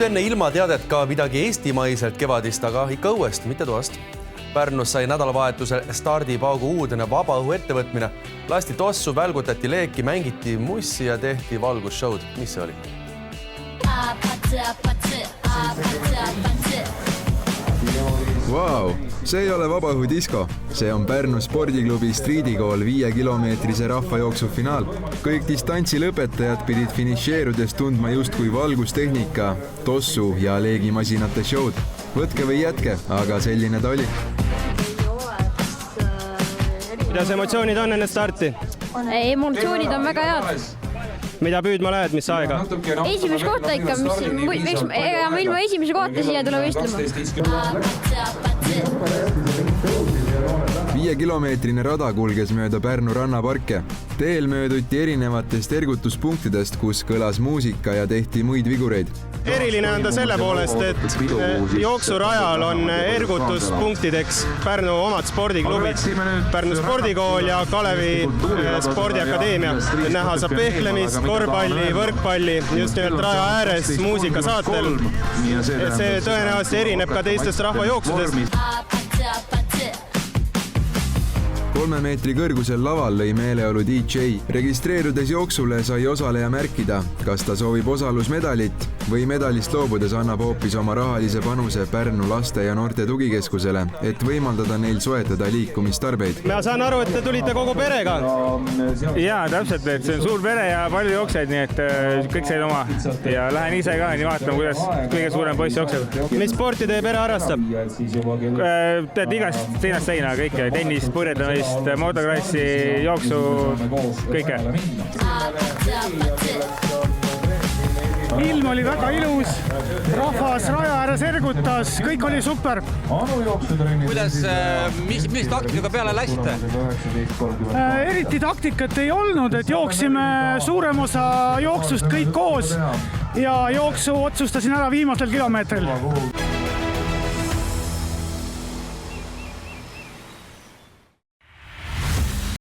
Enne ilmateadet ka midagi eestimaiselt kevadist, aga ikka õuest, mitte toast. Pärnus sai nädalavahetusel stardipaugu uudne vabaõhu ettevõtmine. Lasti tossu, välgutati leeki, mängiti mussi ja tehti valgusshowd. Mis see oli? Vau, see ei ole vabaõhudisko. See on Pärnu spordiklubi Streetikool 5-kilomeetrise rahvajooksu finaal. Kõik distantsi lõpetajad pidid finišeerudes tundma justkui valgustehnika, tossu ja leegimasinate showd. Võtke või jätke, aga selline ta oli. Kuidas emotsioonid on enne starti? Emotsioonid on väga head. Mida püüdma lähed, mis aega? Esimest kohta ikka, ega ma ilma esimese kohta siia tule võistlema. 5-kilomeetrine rada kulges mööda Pärnu rannaparke. Teel mööduti erinevatest ergutuspunktidest, kus kõlas muusika ja tehti muid vigureid. Eriline on ta selle poolest, et jooksurajal on ergutuspunktideks Pärnu omad spordiklubid, Pärnu spordikool ja Kalevi spordiakadeemia. Näha saab pehklemist, korvpalli, võrkpalli, just nimelt raja ääres muusikasaatel. See tõenäoliselt erineb ka teistest rahvajooksudest. 3 meetri kõrgusel laval lõi meeleolu DJ. Registreerudes jooksule sai osaleja märkida, kas ta soovib osalusmedalit või medalist loobudes annab hoopis oma rahalise panuse Pärnu laste ja noorte tugikeskusele, et võimaldada neil soetada liikumistarbeid. Ma saan aru, et te tulite kogu perega. Jaa, täpselt, et see on suur pere ja palju jookseid, nii et kõik said oma. Ja lähen ise ka nii vaatama, kuidas kõige suurem poiss jookseb. Mis sporti teie pere harrastab? Tead igast seinast seina kõike, tennis, purjetamist, motocrossi, jooksu, kõike. Ilm oli väga ilus, rahvas raja ääres ergutas, kõik oli super. Kuidas, mis taktikaga peale lasite? Eriti taktikat ei olnud, et jooksime suurem osa jooksust kõik koos ja jooksu otsustasin ära viimastel kilomeetril.